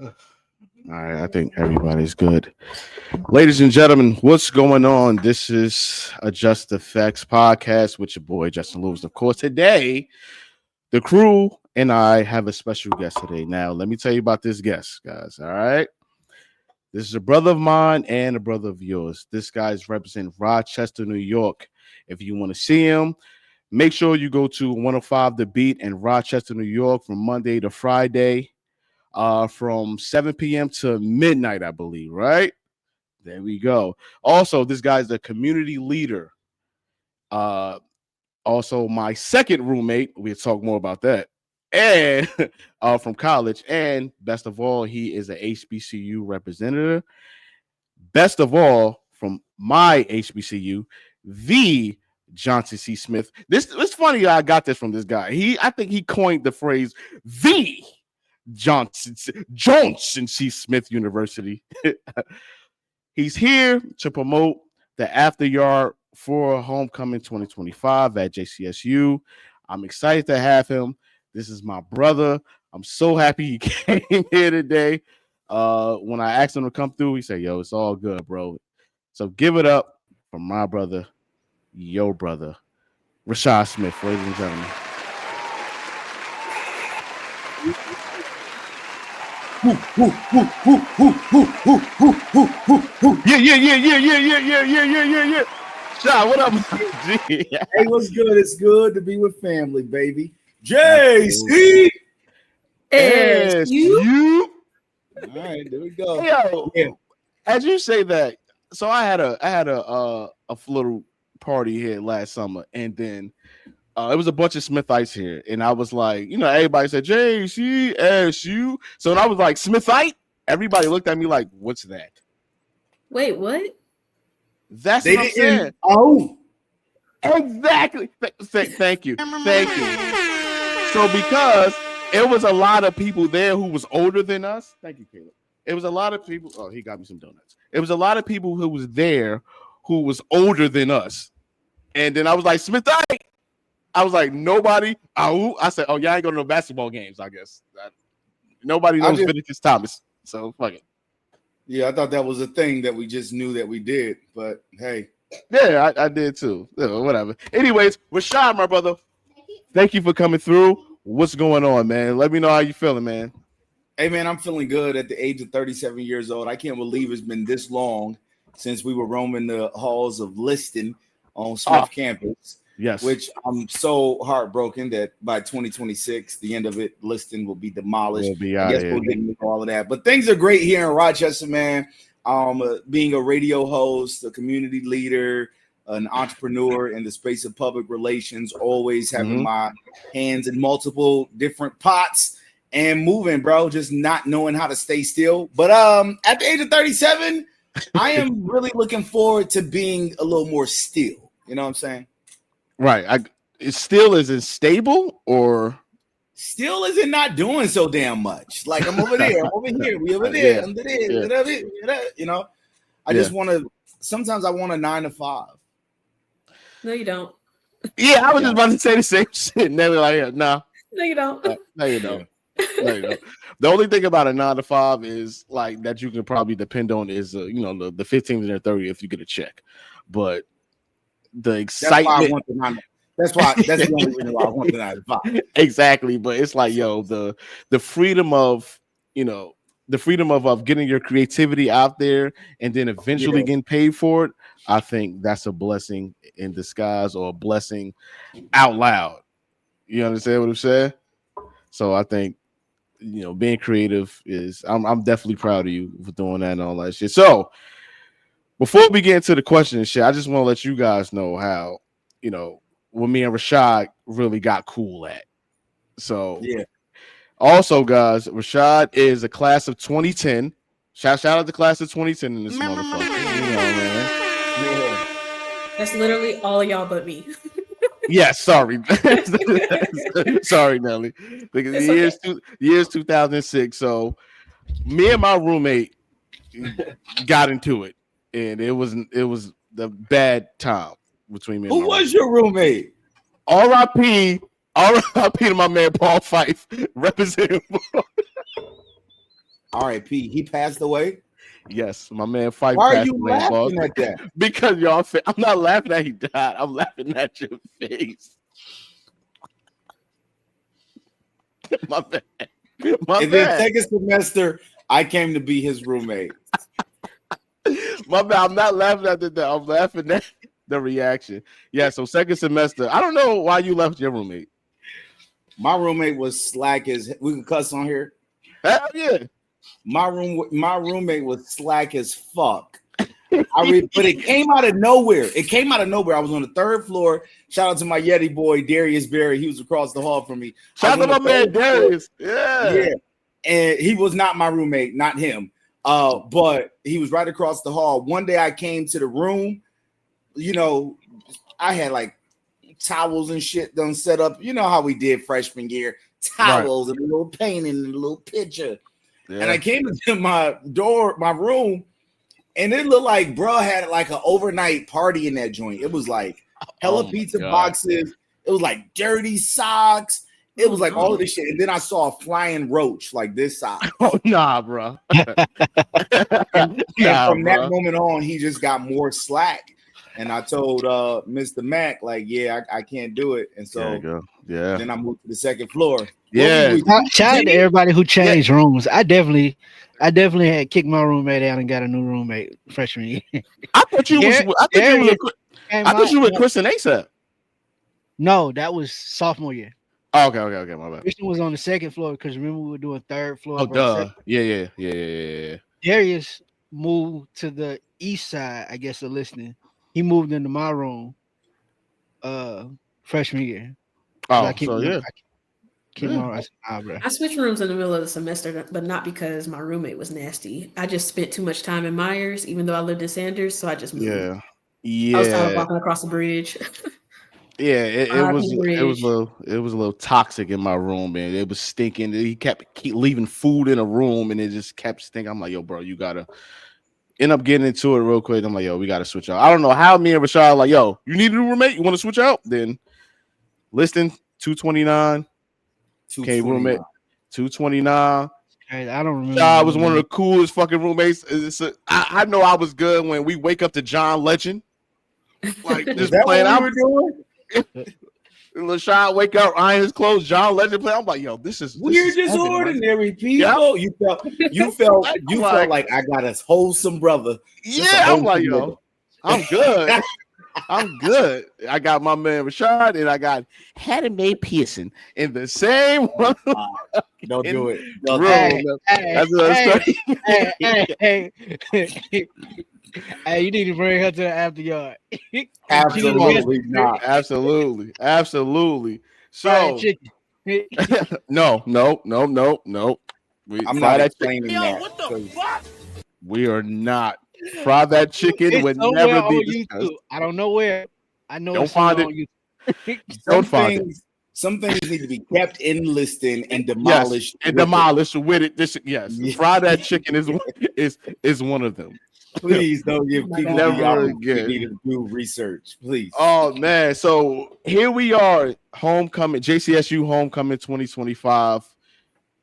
All right, I think everybody's good. Ladies and gentlemen, what's going on? This is AdJust Effects podcast with your boy Justin Lewis. Of course, today the crew and I have a special guest today. Now, let me tell you about this guest, guys. All right, this is a brother of mine and a brother of yours. This guy's representing Rochester, New York. If you want to see him, make sure you go to 105 The Beat in Rochester, New York, from Monday to Friday, from 7 p.m. to midnight, I believe, right? There we go. Also, this guy's a community leader. Uh, Also, my second roommate, we'll talk more about that, and from college. And best of all, he is a HBCU representative. Best of all, from my HBCU, the Johnson C. Smith. This it's funny that I got this from this guy. I think he coined the phrase the Johnson C. Smith University. He's here to promote the AfterYard for Homecoming 2025 at JCSU. I'm excited to have him. This is my brother. I'm so happy he came here today. When I asked him to come through, he said, "Yo, it's all good, bro." So give it up for my brother, your brother, Rashad Smith, ladies and gentlemen. Yeah. Sean, what up, G? Hey, what's good? It's good to be with family, baby. JC. You. All right, there we go. Yo, yeah. As you say that, so I had a little party here last summer, and then it was a bunch of Smithites here, and I was like, everybody said JCSU, so when I was like Smithite, everybody looked at me like, "What's that?" Wait, what? That's what I'm saying. Oh, exactly. Thank you. So because it was a lot of people there who was older than us. Thank you, Caleb. It was a lot of people. Oh, he got me some donuts. It was a lot of people who was there who was older than us. And then I was like, Smithite. I was like, nobody. I said, y'all ain't going to no basketball games, I guess. Nobody knows Vinicius Thomas. So fuck it. Yeah, I thought that was a thing that we just knew that we did. But hey. Yeah, I did too. Whatever. Anyways, Rashad, my brother, thank you for coming through. What's going on, man? Let me know how you feeling, man. Hey, man, I'm feeling good at the age of 37 years old. I can't believe it's been this long since we were roaming the halls of Liston on Smith campus. Yes. Which I'm so heartbroken that by 2026, the end of it, Liston will be demolished. We'll be out I guess we'll get into all of that. But things are great here in Rochester, man. Being a radio host, a community leader, an entrepreneur in the space of public relations, always having my hands in multiple different pots and moving, bro, just not knowing how to stay still. But at the age of 37, I am really looking forward to being a little more still. You know what I'm saying? Right. It still isn't stable, or still isn't not doing so damn much. Like I'm over there, I'm over here, we over there, under there, you know. I just want to. Sometimes I want a 9 to 5. No, you don't. Yeah, I was just about to say the same shit. And they were like, "No, no, you don't. No, you don't. No, you don't." The only thing about a 9 to 5 is like that you can probably depend on is the 15th and the 30th if you get a check, but the excitement. That's the only reason why I want the 9 to 5. Exactly, but it's like, the freedom of getting your creativity out there and then eventually getting paid for it. I think that's a blessing in disguise, or a blessing out loud. You understand what I'm saying? So I think being creative is. I'm definitely proud of you for doing that and all that shit. So before we get into the question and shit, I just want to let you guys know how what me and Rashad really got cool at. So also, guys, Rashad is a class of 2010. Shout out to class of 2010 in this motherfucker. Man. Yeah. That's literally all y'all but me. Yes, sorry. Sorry, Nelly. Because the year's 2006. So me and my roommate got into it, and it was the bad time between me and Who was your roommate? R.I.P. to my man Paul Fife, representing. R.I.P. He passed away. Yes, my man Fife Why are passed you away in laughing Boston. at that? Because y'all, I'm not laughing at he died. I'm laughing at your face. My bad. My And then bad. second semester, I came to be his roommate. My bad. I'm not laughing at the. I'm laughing at the reaction. Yeah. So second semester. I don't know why you left your roommate. My roommate was slack as we can cuss on here. Hell yeah. My roommate was slack as fuck. But it came out of nowhere. It came out of nowhere. I was on the third floor. Shout out to my Yeti boy Darius Berry. He was across the hall from me. Shout out to my man Darius. Yeah. And he was not my roommate, not him. But he was right across the hall. One day I came to the room. You know, I had like towels and shit done set up. You know how we did freshman year. Towels and a little painting and a little picture. Yeah. And I came into my room, and it looked like bro had like an overnight party in that joint. It was like hella pizza boxes. It was like dirty socks. It was like all of this shit. And then I saw a flying roach like this size. Oh, nah, bro. and from that moment on, he just got more slack. And I told Mr. Mac, like, yeah, I can't do it. And so then I moved to the second floor. Yeah. Shout out to everybody who changed rooms. I definitely had kicked my roommate out and got a new roommate freshman year. I thought you were Chris and ASAP. No, that was sophomore year. Oh, okay, my bad. Christian was on the second floor because remember we were doing third floor. Oh, duh. Yeah. Darius moved to the east side, I guess, of listening. He moved into my room freshman year. Oh, so yeah. I switched rooms in the middle of the semester, but not because my roommate was nasty. I just spent too much time in Myers, even though I lived in Sanders, so I just moved. Yeah. I was tired of walking across the bridge. Yeah, it was a little toxic in my room, man. It was stinking. He kept leaving food in a room, and it just kept stinking. I'm like, yo, bro, you gotta end up getting into it real quick. I'm like, yo, we gotta switch out. I don't know how me and Rashad like, yo, you need a new roommate. You want to switch out? Then listing 229. Okay, roommate 229. Hey, I don't remember. I was one of the coolest fucking roommates. I know I was good when we wake up to John Legend. Like just playing out. Rashad wake up, iron his clothes, John Legend play. I'm like, yo, this is just ordinary people. Yep. You felt like I got a wholesome brother. Yeah, I'm like, yo, I'm good. I'm good. I got my man Rashad and I got Hattie Mae Pearson in the same room. Don't do it. Hey, you need to bring her to the AfterYard. Absolutely not. Absolutely. So no. I'm not explaining that. What the fuck? We are not. Fry that chicken would never be discussed. I don't know where. I know. Don't find it. Don't find it. Some things need to be kept in listing and demolished. Yes, and demolished with it. Yes. Fry that chicken is one of them. Please don't give people never again. Need to do research, please. Oh man, so here we are, homecoming, JCSU homecoming 2025.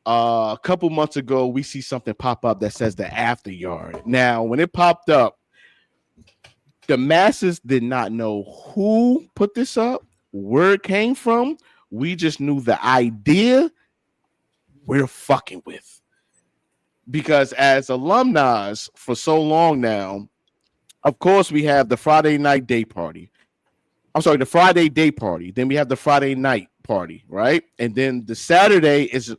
A couple months ago, we see something pop up that says the AfterYard. Now, when it popped up, the masses did not know who put this up, where it came from. We just knew the idea we're fucking with. Because as alumni for so long now, of course, we have the Friday night day party. I'm sorry, the Friday day party. Then we have the Friday night party, right? And then the Saturday is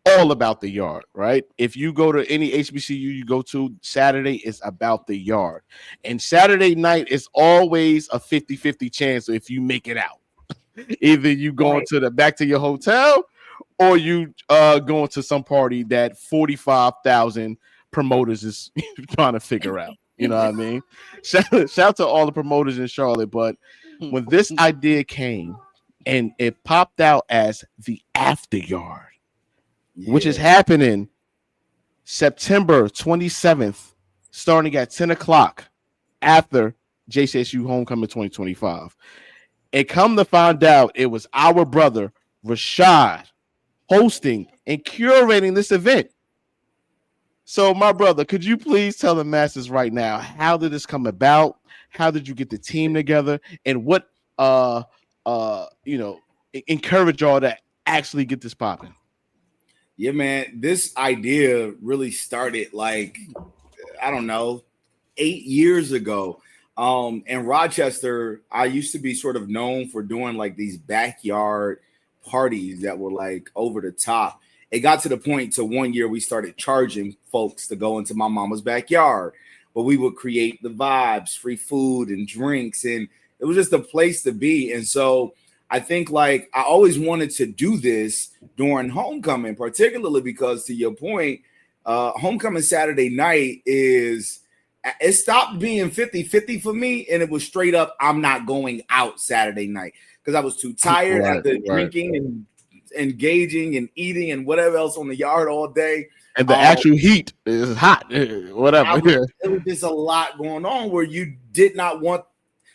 all about the yard, right? If you go to any HBCU you go to, Saturday is about the yard. And Saturday night is always a 50-50 chance if you make it out. Either you going to back to your hotel or you going to some party that 45,000 promoters is trying to figure out. You know what I mean? Shout out to all the promoters in Charlotte. But when this idea came and it popped out as the AfterYard, which is happening September 27th, starting at 10 o'clock after JCSU Homecoming 2025. And come to find out, it was our brother, Rashad, hosting and curating this event. So, my brother, could you please tell the masses right now, how did this come about? How did you get the team together? And what encourage y'all to actually get this popping? Yeah, man, this idea really started like, I don't know, 8 years ago. In Rochester, I used to be sort of known for doing like these backyard parties that were like over the top. It got to the point to one year we started charging folks to go into my mama's backyard, but we would create the vibes, free food and drinks, and it was just a place to be. And so I think like I always wanted to do this during homecoming, particularly because to your point, homecoming Saturday night is it stopped being 50-50 for me, and it was straight up I'm not going out Saturday night because I was too tired after drinking and engaging and eating and whatever else on the yard all day. And the actual heat is hot, whatever. It was just a lot going on where you did not want,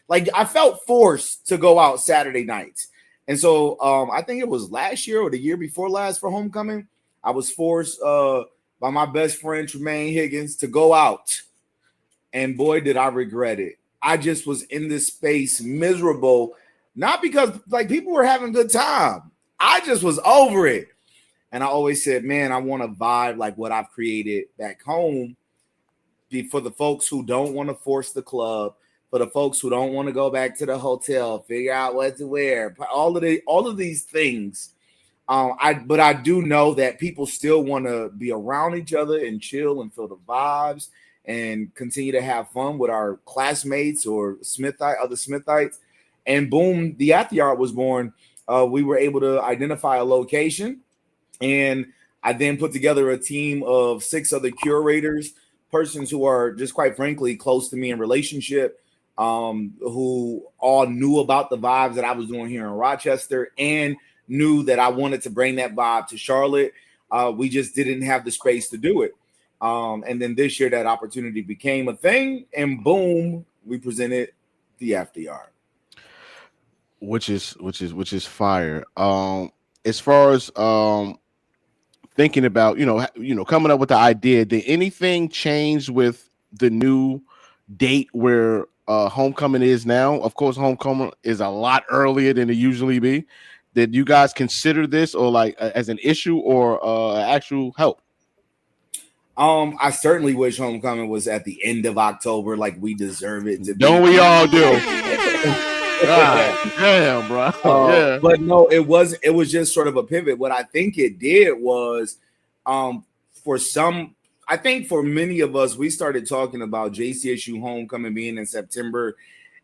like I felt forced to go out Saturday nights. And so I think it was last year or the year before last for homecoming, I was forced by my best friend Tremaine Higgins to go out. And boy, did I regret it. I just was in this space miserable, not because like people were having a good time. I just was over it. And I always said, man, I want to vibe like what I've created back home for the folks who don't want to force the club, for the folks who don't want to go back to the hotel, figure out what to wear, all of these things. But I do know that people still want to be around each other and chill and feel the vibes and continue to have fun with our classmates or other Smithites. And boom, the AfterYard was born. We were able to identify a location, and I then put together a team of 6 other curators, persons who are just quite frankly close to me in relationship, who all knew about the vibes that I was doing here in Rochester and knew that I wanted to bring that vibe to Charlotte. We just didn't have the space to do it. And then this year that opportunity became a thing, and boom, we presented the AfterYard. Which is fire. As far as thinking about, coming up with the idea, did anything change with the new date where homecoming is now? Of course, homecoming is a lot earlier than it usually be. Did you guys consider this or like as an issue or actual help? I certainly wish homecoming was at the end of October, like we deserve it to be. Don't we all do? God damn, bro. Yeah. But no, it was just sort of a pivot. What I think it did was, I think for many of us, we started talking about JCSU homecoming being in September,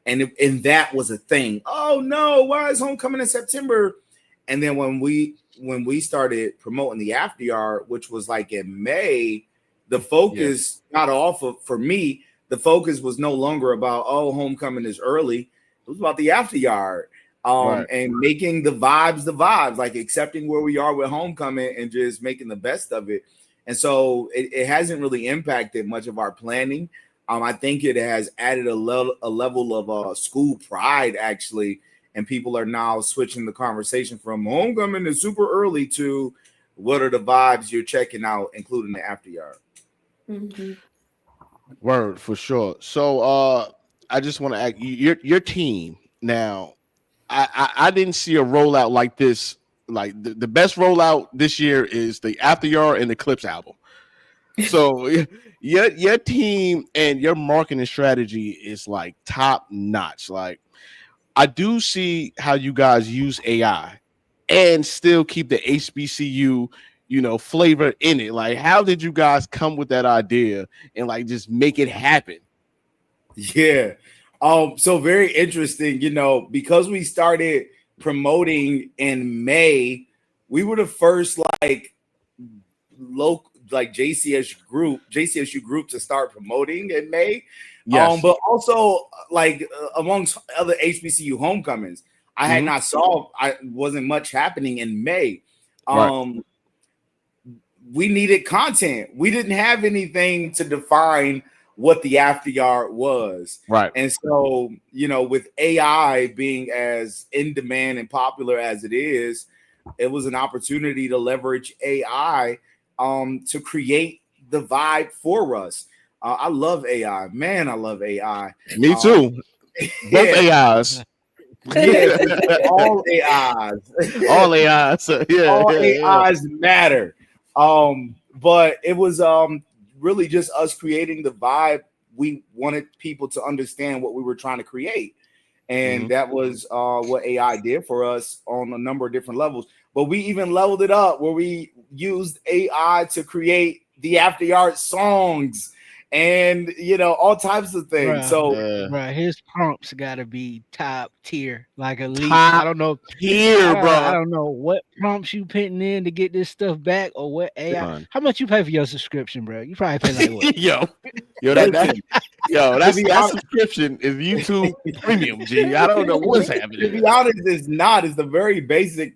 and that was a thing. Oh no, why is homecoming in September? And then when we started promoting the AfterYard, which was like in May, the focus for me, the focus was no longer about homecoming is early. It was about the AfterYard, and making the vibes, like accepting where we are with homecoming and just making the best of it. And so it hasn't really impacted much of our planning. I think it has added a level of school pride, actually, and people are now switching the conversation from homecoming is super early to what are the vibes you're checking out, including the AfterYard. Mm-hmm. Word for sure. So I just want to ask your team now. I didn't see a rollout like this. Like the best rollout this year is the AfterYard and the Clips album. So your team and your marketing strategy is like top notch. Like I do see how you guys use AI and still keep the HBCU, flavor in it. Like, how did you guys come with that idea and like just make it happen? Yeah. So very interesting, because we started promoting in May, we were the first local JCSU group to start promoting in May. Yes. But also amongst other HBCU homecomings, I had not wasn't much happening in May. We needed content. We didn't have anything to define what the AfterYard was. Right. And so, with AI being as in demand and popular as it is, it was an opportunity to leverage AI to create the vibe for us. I love AI, man. I love AI. Me too. Both AIs. Yeah, all AIs. All AIs. Yeah, All yeah. AIs matter. But it was really just us creating the vibe. We wanted people to understand what we were trying to create. And that was what AI did for us on a number of different levels. But we even leveled it up where we used AI to create the AfterYard songs and all types of things. Bruh, So bruh, his prompts gotta be top tier, like elite. I Top don't know. tier, I bro. don't know what prompts you putting in to get this stuff back, or what AI. Done. How much you pay for your subscription, bro? You probably pay like what? yo, listen, that's be that honest- subscription is YouTube Premium. G, I don't know what's to happening. be honest, it's not. It's the very basic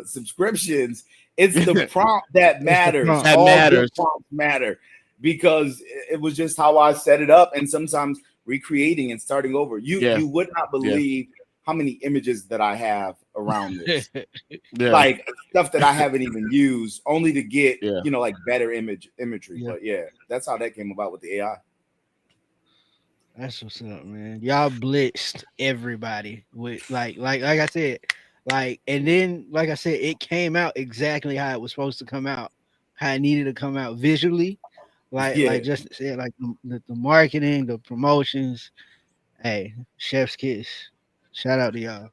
subscriptions. It's the prompt that matters. prompt. That All matters. good prompts matter because it was just how I set it up, and sometimes recreating and starting over. You would not believe how many images that I have around this. Yeah, Like stuff that I haven't even used, only to get Yeah. like better imagery. Yeah. But yeah, that's how that came about with the AI. That's what's up, man. Y'all blitzed everybody with like I said, and then like I said, it came out exactly how it was supposed to come out, how it needed to come out visually, like just said, like the marketing, the promotions. Hey, chef's kiss. Shout out to y'all.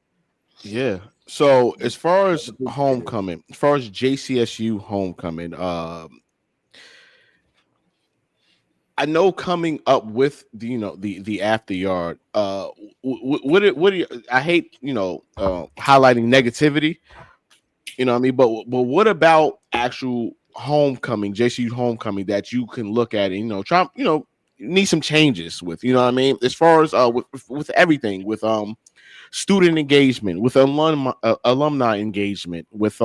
yeah. So as far as homecoming, as far as JCSU homecoming, I know coming up with the the AfterYard. What do you? I hate highlighting negativity. You know what I mean? But what about actual homecoming, JCU homecoming that you can look at and try need some changes with. You know what I mean? As far as with everything with student engagement, with alumni engagement, with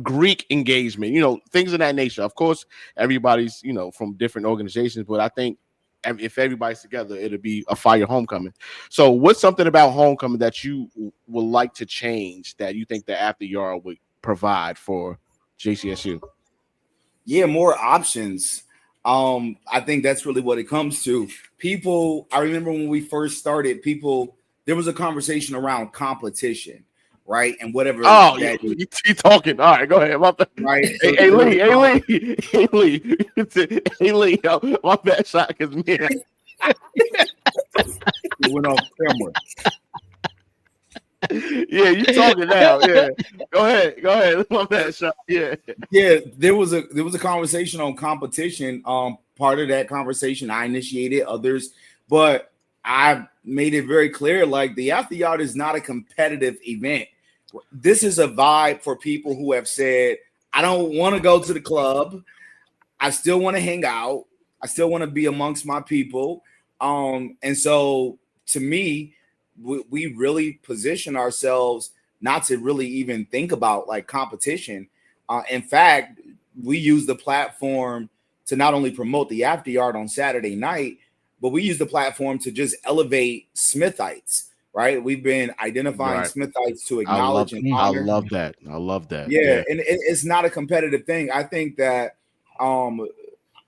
Greek engagement, things of that nature. Of course, everybody's from different organizations, but I think if everybody's together, it'll be a fire homecoming. So, what's something about homecoming that you would like to change that you think the AfterYard would provide for JCSU? Yeah, more options. I think that's really what it comes to. People, I remember when we first started, there was a conversation around competition, right? And whatever Oh, that is, you talking? All right, go ahead. right? Hey, So Lee, hey Lee, hey Lee, yo, my bad shot because man, it went off camera. yeah, you talking now? Yeah, go ahead, my bad shot. Yeah, Yeah, there was a conversation on competition. Part of that conversation I initiated, others, but I made it very clear, like the AfterYard is not a competitive event. This is a vibe for people who have said, I don't want to go to the club. I still want to hang out. I still want to be amongst my people. And so to me, we really position ourselves not to really even think about like competition. In fact, we use the platform to not only promote the AfterYard on Saturday night, but we use the platform to just elevate Smithites, right? We've been identifying Right. Smithites to acknowledge and I honor. love that. I love that. Yeah, and it's not a competitive thing. I think that all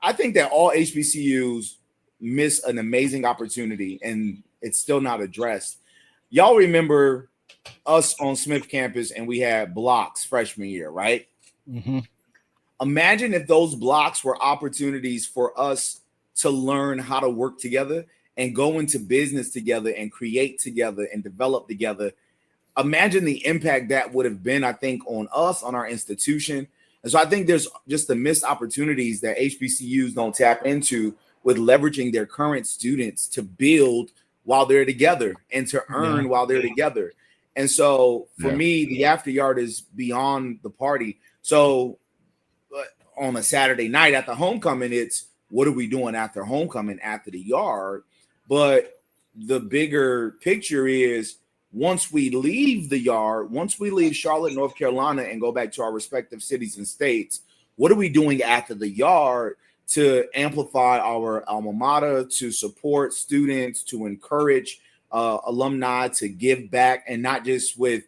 HBCUs miss an amazing opportunity and it's still not addressed. Y'all remember us on Smith campus and we had blocks freshman year, right? Mm-hmm. Imagine if those blocks were opportunities for us to learn how to work together and go into business together and create together and develop together. Imagine the impact that would have been, I think, on us, on our institution. And so I think there's just the missed opportunities that HBCUs don't tap into with leveraging their current students to build while they're together and to earn while they're together. And so for me, the AfterYard is beyond the party. So on a Saturday night at the homecoming, it's what are we doing after homecoming, after the yard? But the bigger picture is once we leave the yard, once we leave Charlotte, North Carolina, and go back to our respective cities and states, what are we doing after the yard to amplify our alma mater, to support students, to encourage alumni to give back, and not just with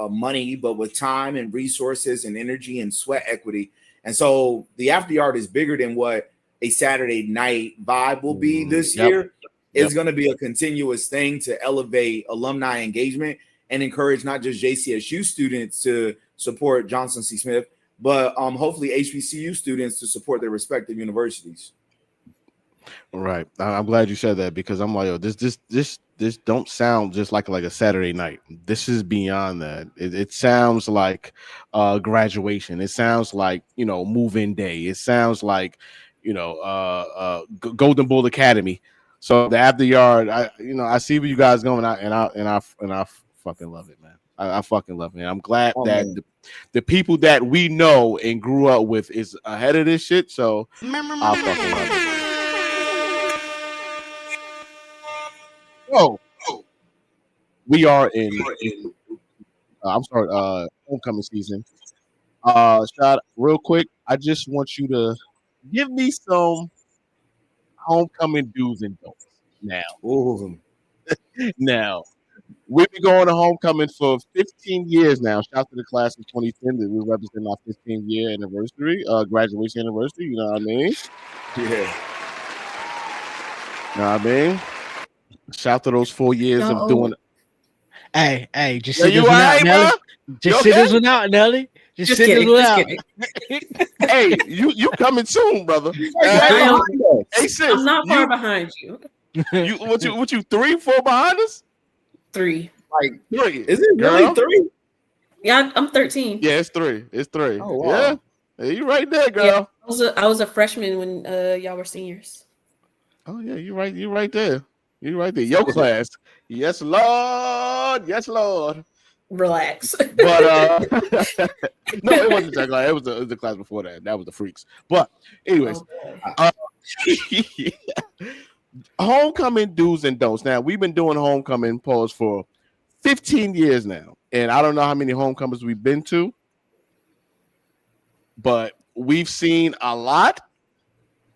money, but with time and resources and energy and sweat equity. And so the AfterYard is bigger than what a Saturday night vibe will be this year. It's going to be a continuous thing to elevate alumni engagement and encourage not just JCSU students to support Johnson C. Smith, but hopefully HBCU students to support their respective universities. Right. I'm glad you said that, because I'm like, yo, this don't sound just like a Saturday night. This is beyond that. It sounds like graduation. It sounds like, move-in day. It sounds like, Golden Bull Academy. So the AfterYard, I see where you guys going out, and I fucking love it, man. I fucking love it. And I'm glad that the people that we know and grew up with is ahead of this shit. So I fucking love it. Oh, we are in homecoming season. Shad, real quick, I just want you to give me some homecoming do's and don'ts now. Ooh. Now, we've been going to homecoming for 15 years now. Shout out to the class of 2010 that we represent our 15-year anniversary, graduation anniversary. You know what I mean? Yeah. You know what I mean? Shout out to those 4 years of doing. Hey, just sit this one right, out, Nelly. Just sit this one out, Nelly. Just sit this one out. Hey, you coming soon, brother? Hey, sis, I'm not far behind you. What you 3, 4 behind us? 3. Like 3. Is it really 3? Yeah, I'm 13. Yeah, it's 3. It's 3. Oh, wow. Yeah. Hey, you right there, girl. Yeah, I was a freshman when y'all were seniors. Oh yeah, you right. You right there. You right there. Your class. Yes, Lord. Yes, Lord. Relax. But no, it wasn't that class. It was the class before that. That was the freaks. But anyways, homecoming do's and don'ts. Now we've been doing homecoming pause for 15 years now, and I don't know how many homecomings we've been to, but we've seen a lot.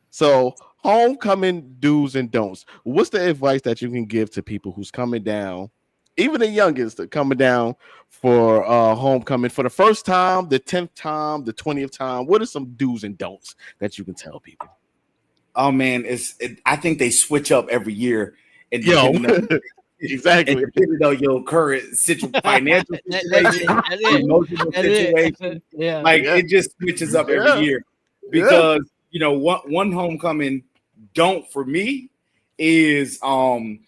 So homecoming do's and don'ts. What's the advice that you can give to people who's coming down, even the youngest, coming down for homecoming for the first time, the 10th time, the 20th time? What are some do's and don'ts that you can tell people? Oh man, I think they switch up every year. And exactly. And depending on your current financial situation, emotional situation, it just switches up every year. Because one homecoming don't for me is don't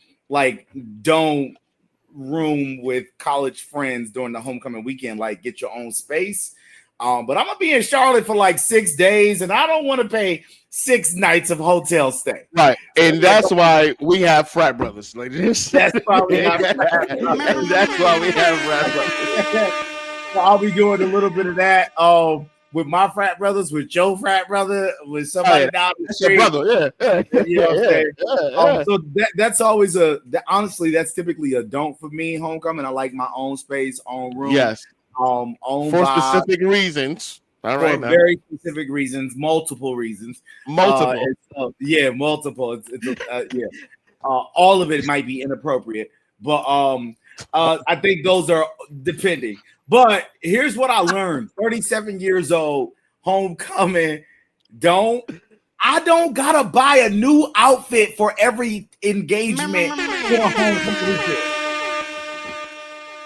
room with college friends during the homecoming weekend. Like, get your own space. But I'm gonna be in Charlotte for like 6 days, and I don't want to pay 6 nights of hotel stay. Right, and that's why we have frat brothers like this. That's probably not. That's why we have frat brothers. So I'll be doing a little bit of that. With my frat brothers, with your frat brother, with somebody down the street. That's your brother, yeah. You know what I'm saying? So that's always honestly, that's typically a don't for me. Homecoming, I like my own space, own room. Yes. Own for vibe, specific reasons. All right, for very specific reasons, multiple reasons. Multiple. Multiple. All of it might be inappropriate, but I think those are depending. But here's what I learned: 37 years old, homecoming. I don't gotta buy a new outfit for every engagement for a homecoming.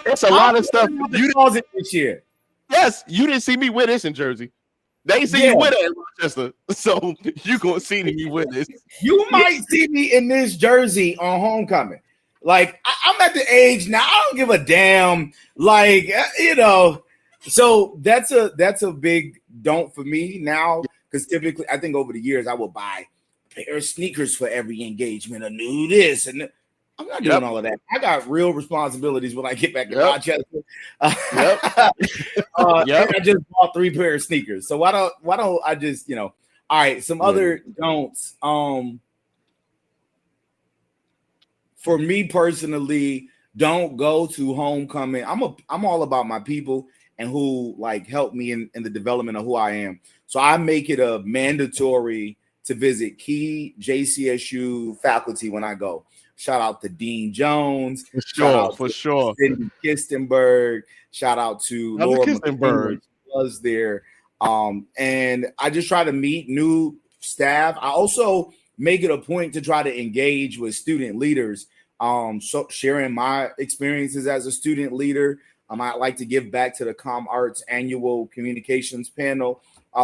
It's a lot of stuff. You didn't this year. Yes, you didn't see me with this in Jersey. They see you with it in Rochester, so you gonna see me with this. You might see me in this jersey on homecoming. Like, I'm at the age now, I don't give a damn. Like, so that's a big don't for me now, because typically I think over the years I will buy a pair of sneakers for every engagement, a new this and I'm not doing all of that. I got real responsibilities when I get back to Rochester. And I just bought 3 pair of sneakers. So why don't I just, all right, some other don'ts. For me personally, don't go to homecoming. I'm all about my people and who help me in the development of who I am. So I make it a mandatory to visit key JCSU faculty when I go. Shout out to Dean Jones. For sure. Cindy Kistenberg. Shout out to Laura Kistenberg. was there. And I just try to meet new staff. I also make it a point to try to engage with student leaders, so sharing my experiences as a student leader. I like to give back to the Com Arts annual communications panel.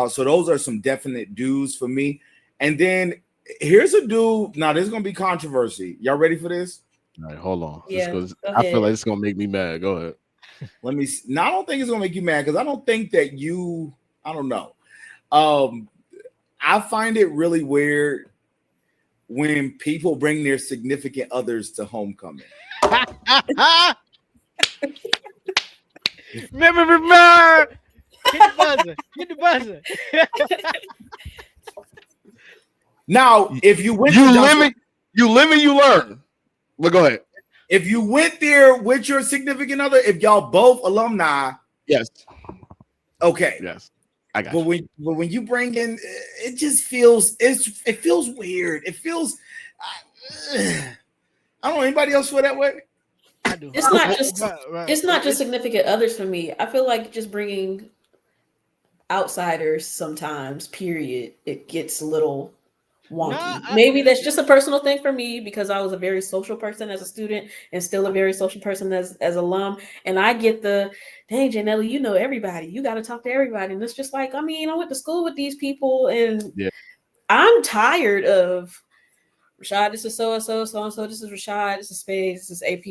So those are some definite dues for me. And then here's a dude. Now, there's going to be controversy. Y'all ready for this? All right, hold on. Yeah, Just go I feel ahead. like it's gonna make me mad. Go ahead. Let me see. Now, I don't think it's going to make you mad because I don't think that you, I don't know. I find it really weird when people bring their significant others to homecoming. Remember. Hit the buzzer. Now, if you went You to live and you learn. But go ahead. if you went there with your significant other, if y'all both alumni, Yes. okay. Yes. I got But you. when you bring in, it just feels it feels weird. It feels I don't know. Anybody else feel that way? I do. It's not just Right. it's not just significant others for me. I feel like just bringing outsiders sometimes, period, it gets a little wonky. Maybe that's just a personal thing for me because I was a very social person as a student and still a very social person as alum. And I get the, dang, Janelle, you know everybody. You got to talk to everybody. And it's just like, I mean, I went to school with these people and Yeah. I'm tired of Rashad, this is so-and-so, so-and-so, this is Rashad, this is Space, this is AP,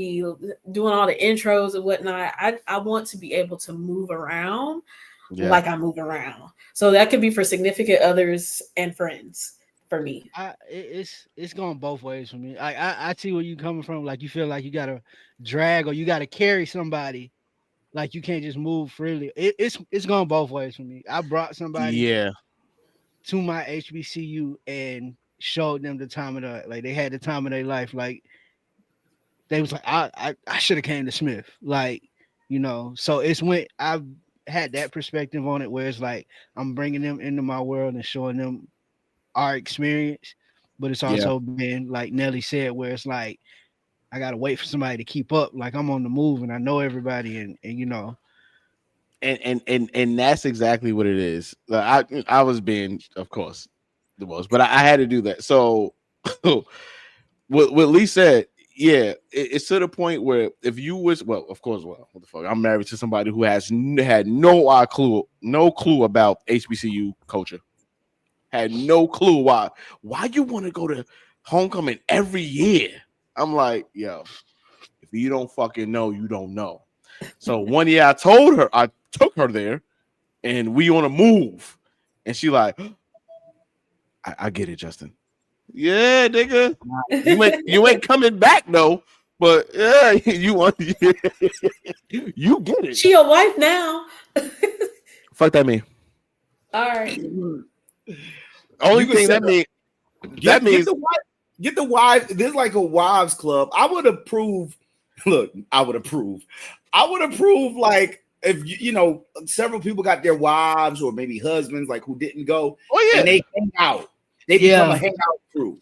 doing all the intros and whatnot. I want to be able to move around like I move around. So that could be for significant others and friends for me. It's going both ways for me. I see where you coming from. Like you feel like you gotta drag or you gotta carry somebody. Like you can't just move freely. It's going both ways for me. I brought somebody Yeah. to my HBCU and showed them the time of they had the time of their life. Like they was like, I should have came to Smith. Like, so it's when I've had that perspective on it where it's like I'm bringing them into my world and showing them our experience, but it's also been like Nelly said, where it's like I gotta wait for somebody to keep up. Like I'm on the move and I know everybody, and And that's exactly what it is. I was being, of course, the most, but I had to do that. So what Lee said, it's to the point where if you was, well, of course, what the fuck, I'm married to somebody who had no clue about HBCU culture. Had no clue why you want to go to homecoming every year. I'm like, yo, if you don't fucking know, you don't know. So one year I took her there and we on a move. And she like, I get it, Justin. Yeah, nigga. You ain't coming back though. But yeah, you get it. She a wife now. Fuck that mean. All right. Only thing that means get the wife. There's like a wives club. I would approve. Look, I would approve. Like if several people got their wives or maybe husbands like who didn't go. Oh yeah, and they hang out. They become a hangout crew.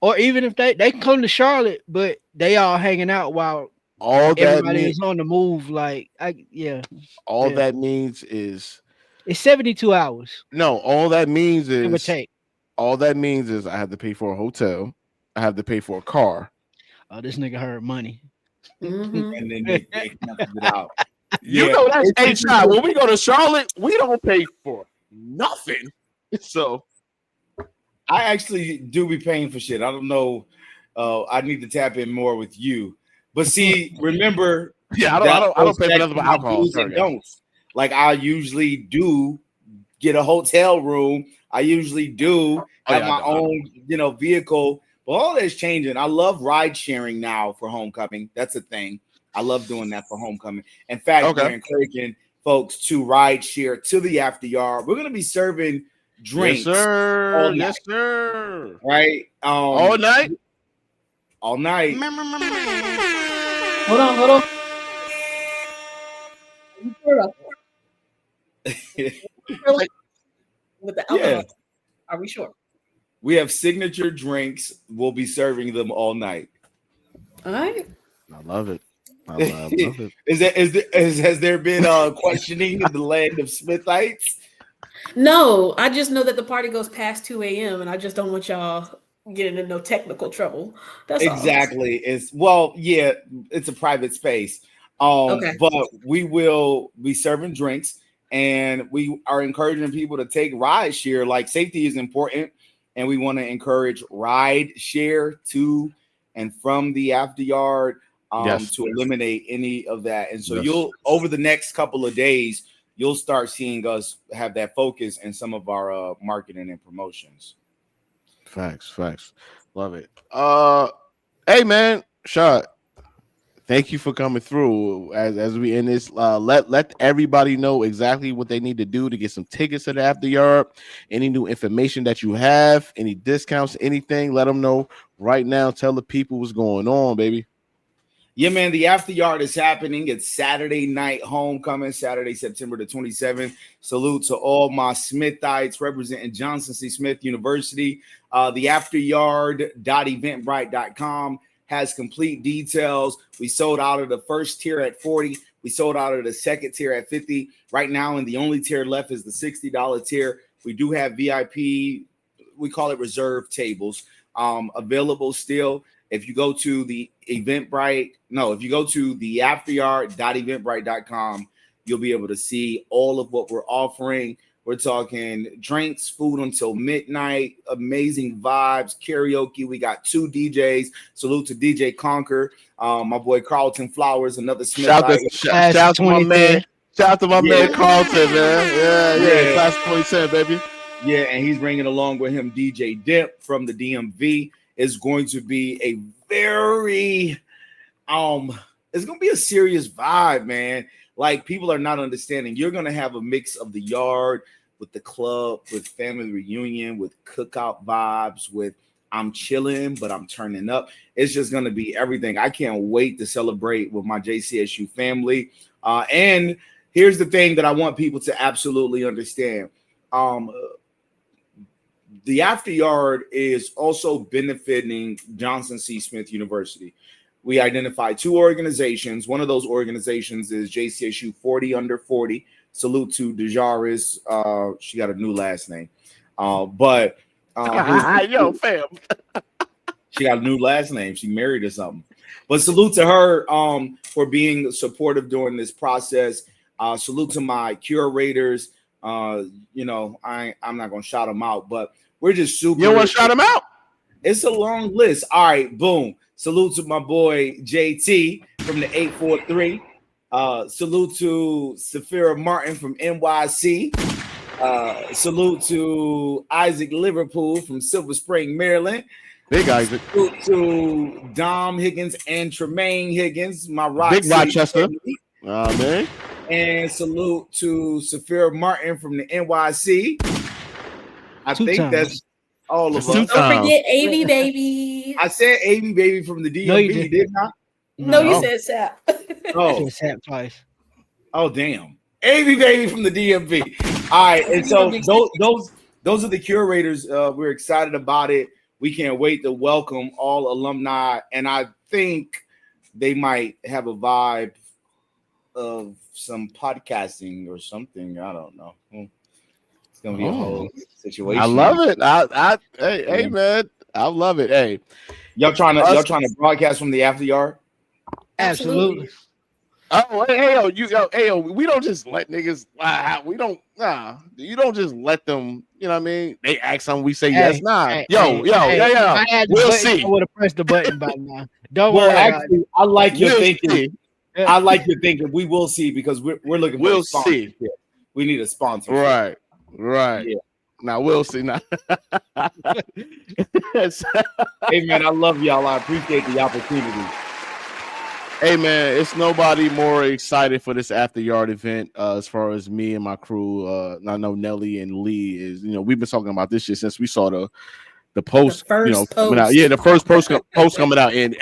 Or even if they can come to Charlotte, but they all hanging out while all everybody is on the move. Like that means is it's 72 hours. No, all that means Give or is take. All that means is I have to pay for a hotel. I have to pay for a car. Oh, this nigga heard money. Mm-hmm. And then they canceled it out. You know that's HI. When we go to Charlotte, we don't pay for nothing. So I actually do be paying for shit. I don't know. I need to tap in more with you. But see, remember, I don't pay for nothing but alcohol. Don'ts. Like I usually do get a hotel room. I usually do have my own, vehicle. But all that's changing. I love ride sharing now for homecoming. That's a thing. I love doing that for homecoming. In fact, we're encouraging folks to ride share to the AfterYard. We're going to be serving drinks. Yes, sir. Yes, sir. Right? All night? All night. Hold on. With the alcohol. Are we sure? We have signature drinks. We'll be serving them all night. All right. I love it. I love it. Has there been questioning in the land of Smithites? No, I just know that the party goes past 2 a.m. and I just don't want y'all getting into no technical trouble. That's all. Exactly. It's it's a private space. Okay. But we will be serving drinks, and we are encouraging people to take ride share. Like, safety is important, and we want to encourage ride share to and from the AfterYard to eliminate any of that. And so you'll, over the next couple of days, you'll start seeing us have that focus in some of our marketing and promotions. Facts. Love it. Hey man, Rashad, thank you for coming through. As we end this, let everybody know exactly what they need to do to get some tickets to the AfterYard. Any new information that you have, any discounts, anything, let them know right now. Tell the people what's going on, baby. Yeah, man, the AfterYard is happening. It's Saturday night homecoming, Saturday, September the 27th. Salute to all my Smithites representing Johnson C. Smith University. The AfterYard.eventbrite.com has complete details. We sold out of the first tier at 40. We sold out of the second tier at 50. Right now, and the only tier left is the $60 tier. We do have VIP, we call it reserved tables, available still. If you go to the AfterYard.eventbrite.com, you'll be able to see all of what we're offering. We're talking drinks, food until midnight, amazing vibes, karaoke. We got 2 DJs. Salute to DJ Conquer, my boy Carlton Flowers, another Smith. Shout out to my man. Shout out to my man Carlton, man. Yeah. Class 27, baby. Yeah, and he's bringing along with him DJ Dip from the DMV. Is going to be a very it's going to be a serious vibe, man. Like, people are not understanding. You're going to have a mix of the yard with the club, with family reunion, with cookout vibes, with I'm chilling, but I'm turning up. It's just going to be everything. I can't wait to celebrate with my JCSU family. And here's the thing that I want people to absolutely understand. The AfterYard is also benefiting Johnson C. Smith University. We identified 2 organizations. One of those organizations is JCSU 40 Under 40. Salute to Dejaris. She got a new last name. Yo, fam. She got a new last name. She married or something. But salute to her for being supportive during this process. Salute to my curators. I'm not going to shout them out, but we're just super. You want to shout them out? It's a long list. All right, boom. Salute to my boy JT from the 843. Salute to Safira Martin from NYC. Salute to Isaac Liverpool from Silver Spring, Maryland. Big Isaac. Salute to Dom Higgins and Tremaine Higgins, my Rock Big Rochester. Man. And salute to Safira Martin from the NYC. I think that's all of us. Don't forget AV Baby. I said AV Baby from the DMV, didn't I? No, you said SAP. Oh, SAP twice. Oh, damn. AV Baby from the DMV. All right, and so those are the curators. We're excited about it. We can't wait to welcome all alumni, and I think they might have a vibe of some podcasting or something. I don't know. It's gonna be a whole situation. I love it. Hey man, I love it. Hey, y'all trying to broadcast from the AfterYard? Absolutely. Oh, we don't just let niggas. We don't. Nah, you don't just let them. You know what I mean? They ask something, we say yes. Nah. Yo. We'll see. I would have pressed the button by now. Don't worry. Actually, I like your thinking. I like your thinking. We will see, because we're looking for a sponsor. See. We need a sponsor. Right. Yeah. Now we'll see. Now. Hey man, I love y'all. I appreciate the opportunity. Hey man, it's nobody more excited for this AfterYard event as far as me and my crew. I know Nelly and Lee is. We've been talking about this shit since we saw the post. Coming out. Yeah, the first post coming out, and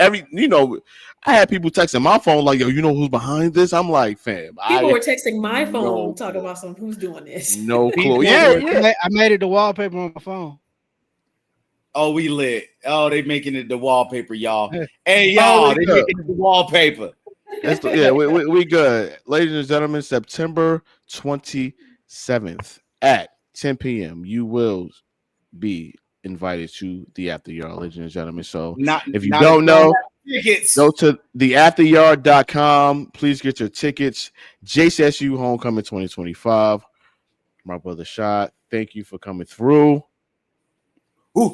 I had people texting my phone like, "Yo, you know who's behind this?" I'm like, "Fam." People were texting my phone talking about who's doing this. No clue. Yeah. I made it the wallpaper on my phone. Oh, we lit. Oh, they making it the wallpaper, y'all. Hey, y'all, they making it the wallpaper. We good. Ladies and gentlemen, September 27th at 10 p.m., you will be invited to the After Yard, ladies and gentlemen. So if you don't know, go to theafteryard.com. Please get your tickets. JCSU Homecoming 2025. My brother Rashad, thank you for coming through. We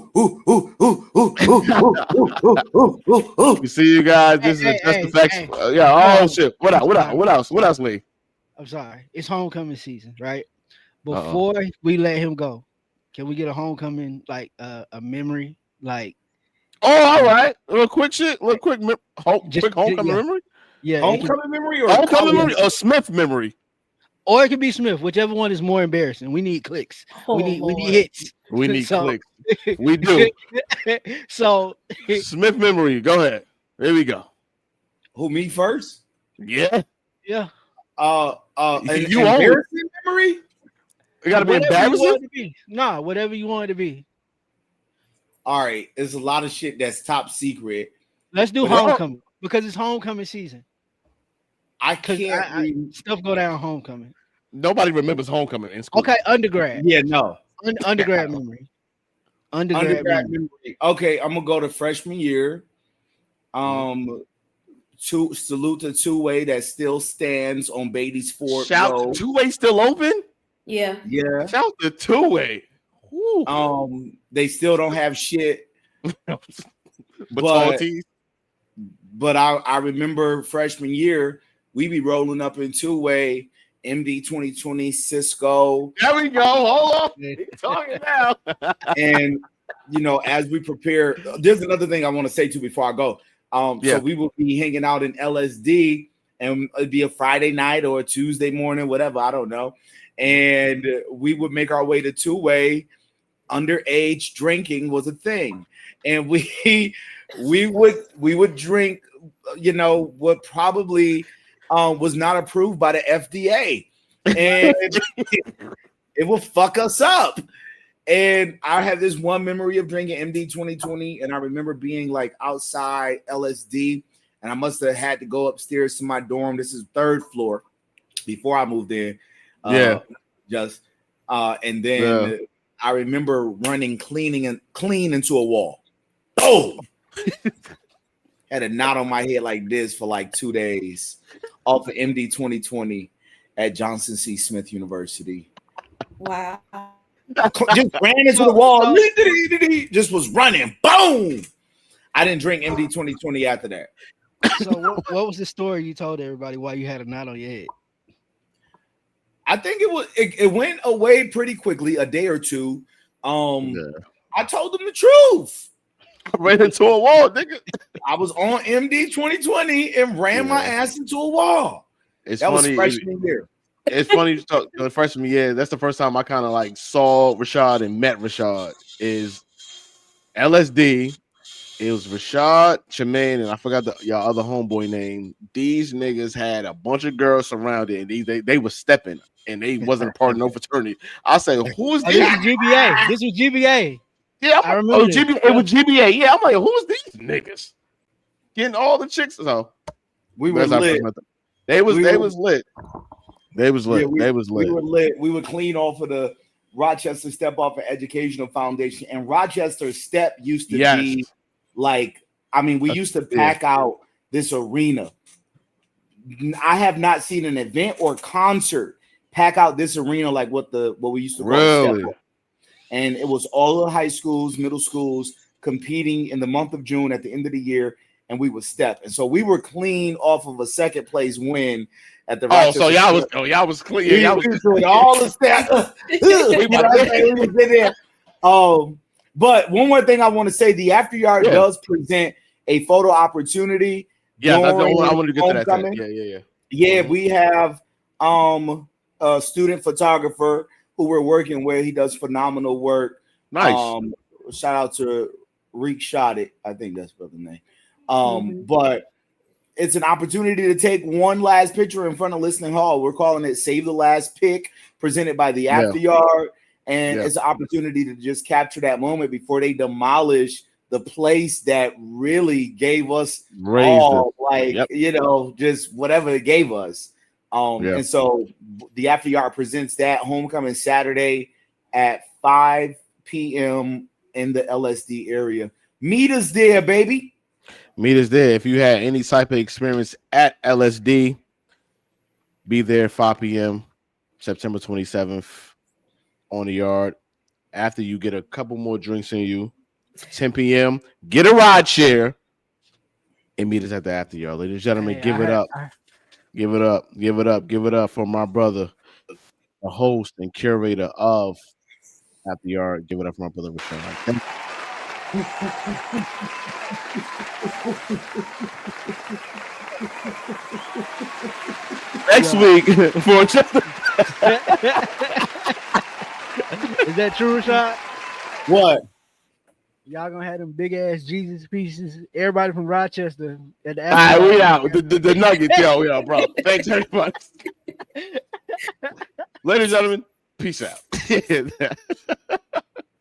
see you guys. This is Just Effects. Shit. What else, Lee? I'm sorry. It's homecoming season, right? Before we let him go, can we get a homecoming, like a memory? Like, all right. Quick homecoming memory? Yeah. Homecoming memory or Smith memory? Or it could be Smith, whichever one is more embarrassing. We need clicks. We need hits. We need clicks. We do. So Smith memory. Go ahead. Here we go. Who, me first? Yeah. Yeah. An you embarrassing memory? It gotta be embarrassing. Nah, whatever you want it to be. All right. There's a lot of shit that's top secret. Let's do homecoming because it's homecoming season. I can't. Stuff go down homecoming. Nobody remembers homecoming in school. Okay, undergrad. Yeah, no. Undergrad memory. Undergrad memory. Okay, I'm gonna go to freshman year. Salute to Two-Way that still stands on Beatty's Ford Road. Two-Way still open? Yeah. Yeah. Shout to Two-Way. They still don't have shit. but I remember freshman year, we be rolling up in Two-Way, MD 2020, Cisco. There we go. Hold on. Talking now. And as we prepare, there's another thing I want to say too before I go. So we will be hanging out in LSD, and it'd be a Friday night or a Tuesday morning, whatever, I don't know. And we would make our way to Two-Way. Underage drinking was a thing, and we would drink, what probably was not approved by the FDA, and it will fuck us up. And I have this one memory of drinking MD 2020, and I remember being like outside LSD, and I must have had to go upstairs to my dorm. This is third floor before I moved in. And then I remember running clean into a wall. Oh, had a knot on my head like this for like 2 days off of MD 2020 at Johnson C. Smith University. Wow. Just ran into the wall. Just was running. Boom. I didn't drink MD 2020 after that. So what was the story you told everybody why you had a knot on your head? I think it went away pretty quickly, a day or two. I told them the truth. I ran into a wall, nigga. I was on MD 2020 and ran my ass into a wall. That was freshman year. It's funny you talk the freshman year. That's the first time I kind of like saw Rashad and met Rashad. Is LSD. It was Rashad, Tremaine, and I forgot y'all other homeboy name. These niggas had a bunch of girls surrounded, and they were stepping, and they wasn't a part of no fraternity. I say, who's this? This was GBA. This was GBA. Yeah, I remember. It was GBA. Yeah, I'm like, who's these niggas? Getting all the chicks. So we were lit. They was lit. They was lit. Yeah, they was lit. We were lit. We would clean off of the Rochester Step Off and Educational Foundation, and Rochester Step used to be like, we used to pack out this arena. I have not seen an event or concert pack out this arena like what we used to call Step Off. And it was all the high schools, middle schools competing in the month of June at the end of the year, and we would step. And so we were clean off of a second place win at the Rochester. So y'all was clean. Yeah, y'all was doing all the steps. But one more thing I want to say, the AfterYard does present a photo opportunity. Yeah, I want to get to that. Yeah, we have a student photographer who we're working with. He does phenomenal work. Nice. Shout out to Rashad. I think that's the name. But it's an opportunity to take one last picture in front of Listening Hall. We're calling it Save the Last Pick, presented by the AfterYard. And it's an opportunity to just capture that moment before they demolish the place that really gave us just whatever it gave us. And so the AfterYard presents that homecoming Saturday at 5 p.m. in the LSD area. Meet us there, baby. Meet us there. If you had any type of experience at LSD, be there 5 p.m. September 27th on the yard. After you get a couple more drinks in you, 10 p.m., get a ride share and meet us at the AfterYard. Ladies and gentlemen, give it up. Give it up. Give it up. Give it up for my brother, the host and curator of AfterYard. Give it up for my brother, Rashad. Next week for just Is that true, Rashad? What? Y'all gonna have them big ass Jesus pieces. Everybody from Rochester at the all right, we out. The Nuggets, yo, we out, bro. Thanks, everybody. Ladies and gentlemen, peace out.